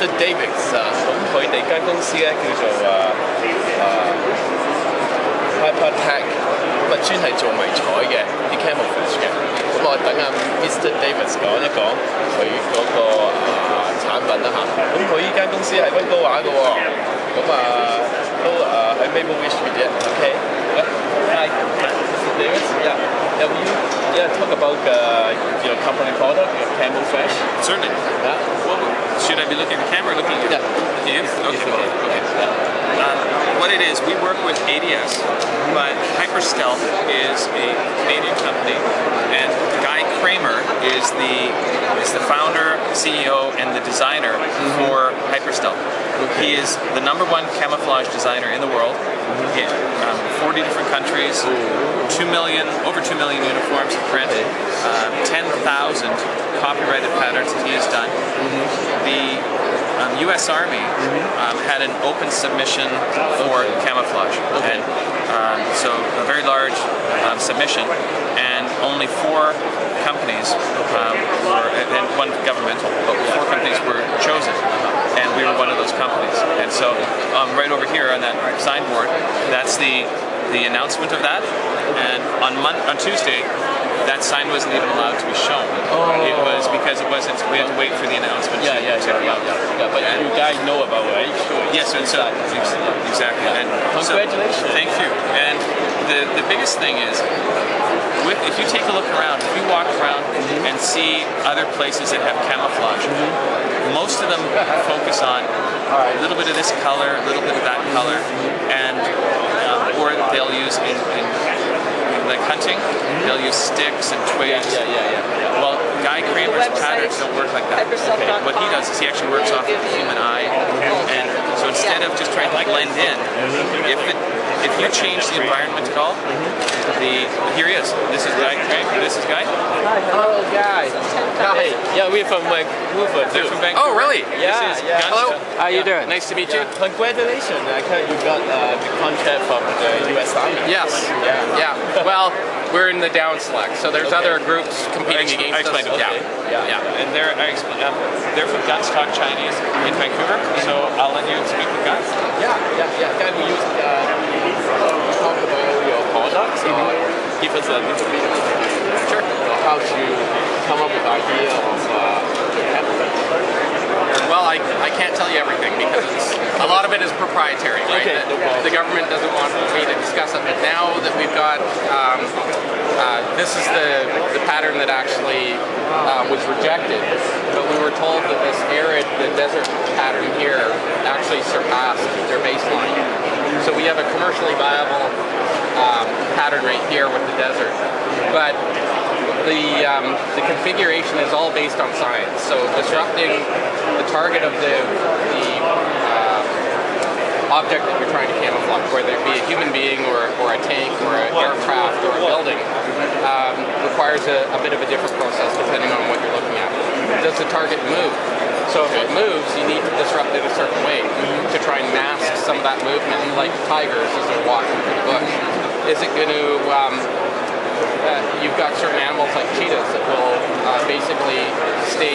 Mr. Davis 咁佢哋間公司咧叫做Hypertech， 咁專係做迷彩嘅啲 camouflage 嘅。咁我等阿 Mr. Davis 講一講佢嗰個產品啦嚇。咁佢依間公司係溫哥華嘅喎，咁都喺 Maple Ridge 嘅。OK。Hi, Mr. Davis. Yeah, talk about your company product, your camouflage. Certainly. Yeah. Well, should I be looking at the camera or looking at you? Yeah. Okay. What it is, we work with ADS, but Hyper Stealth is a Canadian company, and Guy Cramer is the founder, CEO, and the designer for Hyper Stealth. He is the #1 camouflage designer in the world. He 40 different countries, over 2 million uniforms in print, 10,000 copyrighted patterns that he has done. The U.S. Army had an open submission for camouflage, and so a very large submission, and only 4 companies and one governmental, but 4 companies were chosen, and we were one of those companies. And so right over here on that signboard, that's the announcement of that, and on Tuesday, that sign wasn't even allowed to be shown. It was because it wasn't. We had to wait for the announcement. Yeah. But you guys know about it, right? Sure. Yes, and so exactly. And congratulations. So, thank you. And the biggest thing is, if you take a look around, if you walk around and see other places that have camouflage, most of them focus on a little bit of this color, a little bit of that color, and or they'll use in like hunting, they'll use sticks and twigs. Well, Guy Cramer's patterns don't work like that. Okay. What he does is he actually works off of the human eye, and so instead of just trying to blend in, if you change the environment at all, here he is. This is Guy Cramer. This is Guy. Hi, hello, Guy. Hi. Yeah, we're from Vancouver. They're from Vancouver. Oh, really? Yeah. Hello. How you doing? Nice to meet you. Congratulations. You got the contract from the U.S. Army. Yes. Yeah. Well, we're in the down select, so there's other groups competing against us. Yeah. And they're from GunsTalkChinese in Vancouver, so I'll let you speak with Guy. Yeah. Guy, we use talk about your products. Give us a little bit of how to come up with idea of Well, I can't tell you everything because a lot of it is proprietary, right? Okay, no problem. The government doesn't want me to discuss it, but now that we've got, this is the pattern that actually was rejected, but we were told that the desert pattern here actually surpassed their baseline. So we have a commercially viable pattern right here with the desert, but the configuration is all based on science. So disrupting the target of the object that you're trying to camouflage, whether it be a human being or a tank or an aircraft or a building, requires a bit of a different process depending on what you're looking at. Does the target move? So if it moves, you need to disrupt it a certain way to try and mask some of that movement, like tigers as they're walking through the bush. Is it going to, you've got certain animals like cheetahs that will basically stay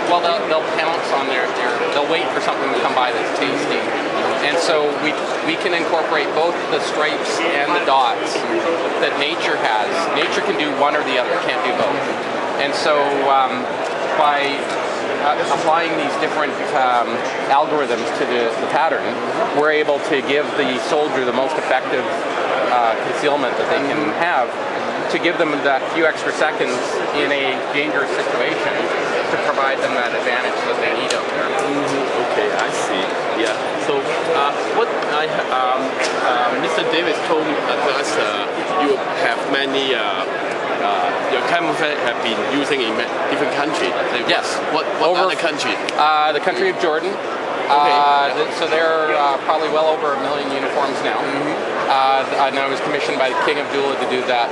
well, they'll pounce on they'll wait for something to come by that's tasty. And so we can incorporate both the stripes and the dots that nature has. Nature can do one or the other, can't do both. And so by applying these different algorithms to the pattern, we're able to give the soldier the most effective concealment that they can have, to give them that few extra seconds in a dangerous situation to provide them that advantage that they need out there. Okay, I see. Yeah. So what Mr. Davis told us, you have many your camouflage have been using in different countries. Yes. What other country? The country of Jordan. So they're probably well over 1 million uniforms now. And I was commissioned by King Abdullah to do that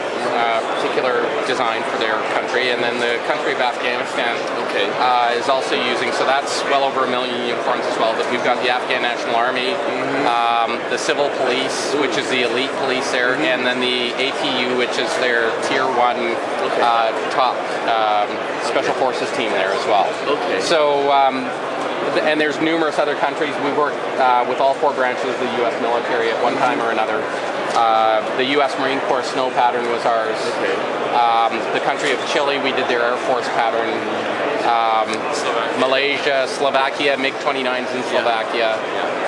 particular design for their country. And then the country of Afghanistan is also using, so that's well over 1 million uniforms as well. But we've got the Afghan National Army, the Civil Police, which is the elite police there, and then the ATU, which is their Tier 1 top Special Forces team there as well. Okay. So and there's numerous other countries. We work with all 4 branches of the U.S. military at one time or another. The U.S. Marine Corps snow pattern was ours. Okay. The country of Chile, we did their Air Force pattern. Malaysia, Slovakia, MiG-29s in Slovakia.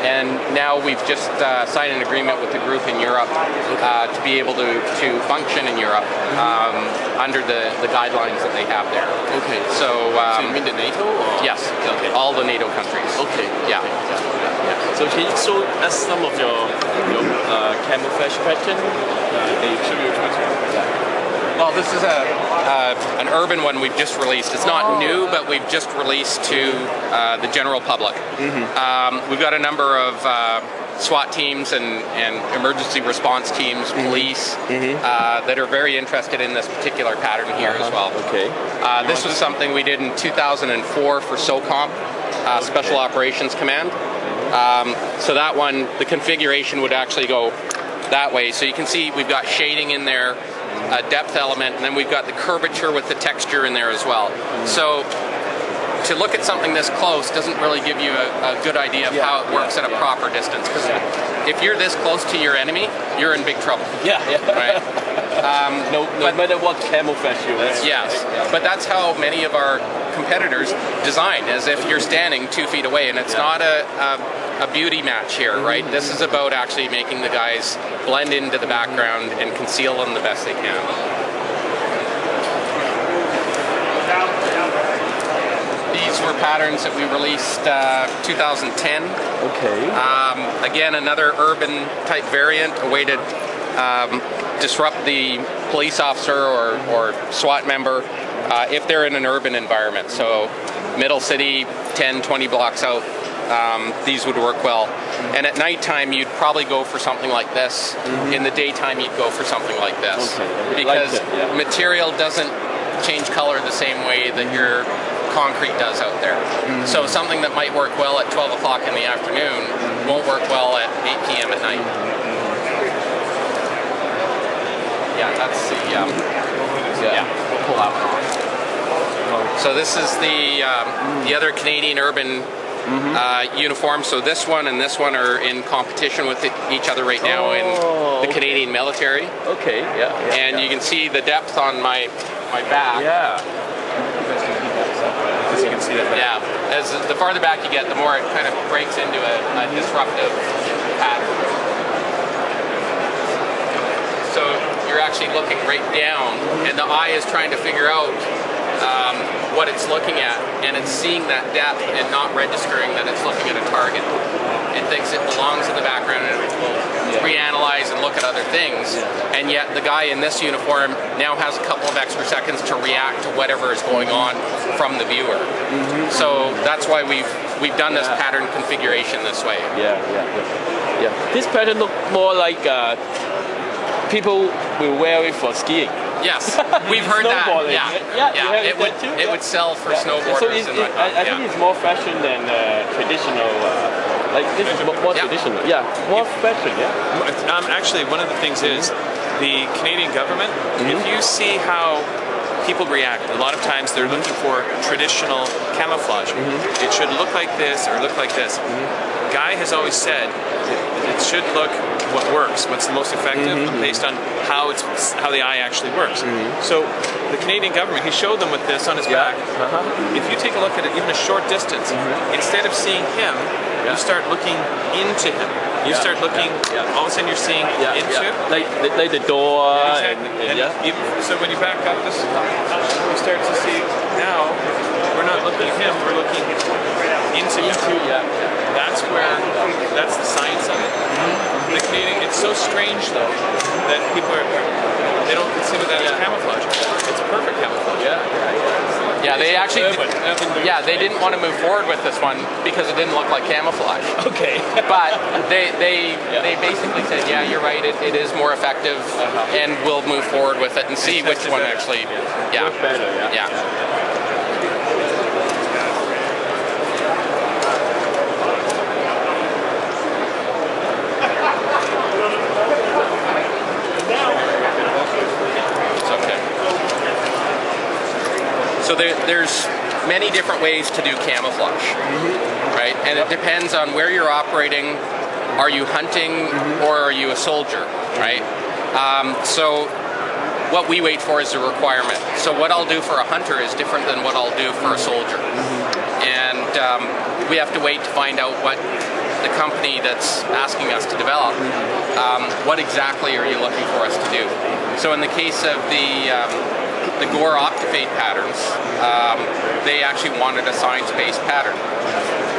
And now we've just signed an agreement with the group in Europe to be able to function in Europe under the guidelines that they have there. Okay. So you mean the NATO? Or? yes, Okay. all the NATO countries. Okay. Yeah. So can you show us some of your camouflage pattern? Well, this is an urban one we've just released. It's not new, but we've just released to the general public. We've got a number of SWAT teams and emergency response teams, police, that are very interested in this particular pattern here as well. Okay. This was something we did in 2004 for SOCOM, Special Operations Command. So that one, the configuration would actually go that way. So you can see we've got shading in there, a depth element, and then we've got the curvature with the texture in there as well. So to look at something this close doesn't really give you a good idea of how it works at a proper distance. Because if you're this close to your enemy, you're in big trouble. Right? No matter what camouflage you wear. Yes, but that's how many of our competitors design, as if you're standing 2 feet away, and it's not a beauty match here, right? This is about actually making the guys blend into the background and conceal them the best they can. These were patterns that we released 2010. Okay. Again, another urban type variant, a way to disrupt the police officer or SWAT member if they're in an urban environment. So middle city, 10, 20 blocks out, these would work well. And at nighttime, you'd probably go for something like this. In the daytime, you'd go for something like this. Because material doesn't change color the same way that your concrete does out there. So something that might work well at 12 o'clock in the afternoon won't work well at 8 p.m. at night. Yeah, that's the we'll pull that one off. So this is the other Canadian urban uniform. So this one and this one are in competition with each other right now in the Canadian military. Okay. And you can see the depth on my back. As you can see that. Yeah. As the farther back you get, the more it kind of breaks into a disruptive pattern. So you're actually looking right down, and the eye is trying to figure out what it's looking at, and it's seeing that depth and not registering that it's looking at a target. It thinks it belongs in the background, and it will reanalyze and look at other things. And yet the guy in this uniform now has a couple of extra seconds to react to whatever is going on from the viewer. So that's why we've done this pattern configuration this way. This pattern look more like people will wear it for skiing. Yes, we've heard that. It would sell for snowboarders. So I think it's more fashion than traditional. Like this is more traditional. More fashion. Actually, one of the things is the Canadian government. If you see how people react, a lot of times they're looking for traditional camouflage. It should look like this or look like this. Guy has always said it should look what works, what's the most effective, based on how the eye actually works. So the Canadian government, he showed them with this on his back. If you take a look at it, even a short distance, instead of seeing him, you start looking into him. You start looking. All of a sudden, you're seeing into. Like the door. Even, so when you back up, this you start to see now. We're not looking at him. We're looking into him. That's the science of it. The Canadian, it's so strange though that people they don't consider that as camouflage. It's perfect camouflage. Yeah, they actually they didn't want to move forward with this one because it didn't look like camouflage. Okay. But they basically said, yeah, you're right, it is more effective, and we'll move forward with it and see which one actually works better. So there's many different ways to do camouflage. right? And it depends on where you're operating. Are you hunting or are you a soldier, right? So what we wait for is a requirement. So what I'll do for a hunter is different than what I'll do for a soldier. And we have to wait to find out what the company that's asking us to develop, what exactly are you looking for us to do? So in the case of the Gore Octafate patterns, they actually wanted a science-based pattern.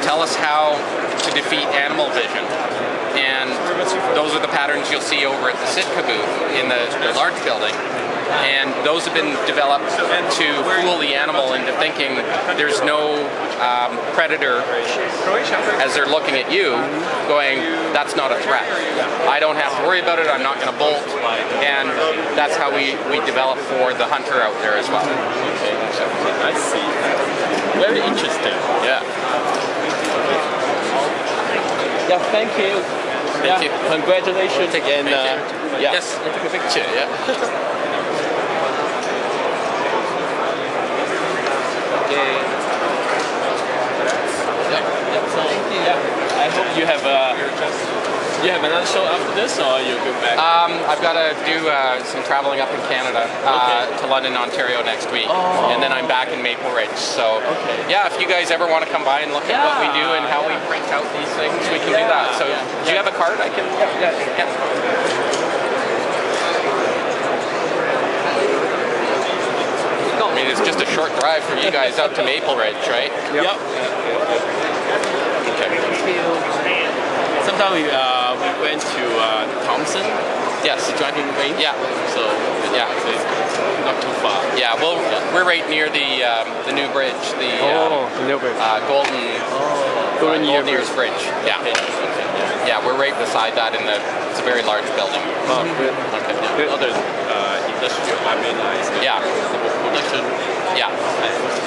Tell us how to defeat animal vision. And those are the patterns you'll see over at the Sitka booth in the large building. And those have been developed to fool the animal into thinking there's no predator as they're looking at you, going, that's not a threat. I don't have to worry about it, I'm not going to bolt. And that's how we develop for the hunter out there as well. Okay, I see. Very interesting. Yeah. Yeah, thank you. Thank you. Congratulations again. Yeah. Yes. Take a picture. Yeah. Okay. Thank you. Yeah. I hope you have another show after this, or you go back? I've got to do some traveling up in Canada to London, Ontario next week, and then I'm back in Maple Ridge. So, yeah, if you guys ever want to come by and look at what we do and how we print out these things, we can do that. So, do you have a card? I can. Yeah. I mean, it's just a short drive for you guys up to Maple Ridge, right? Yep. Okay. Sometimes we went to Thompson. Yes. The driving range. Yeah. So yeah, so it's not too far. Yeah. Well, we're right near the new bridge, the new bridge. Golden Years Bridge. Yeah. Okay. Yeah, we're right beside that it's a very large building. Oh, good. Okay. Good. Other industrial, I mean, Yeah. production. Yeah.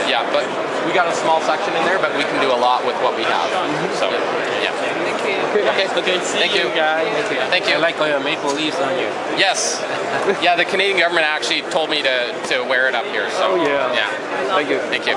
Yeah, but we got a small section in there, but we can do a lot with what we have. So, yeah. Okay. Thank you. Guys. Thank you. I like all your maple leaves on you. Yes. Yeah, the Canadian government actually told me to wear it up here. So, Oh, yeah. Yeah. Thank you. Thank you.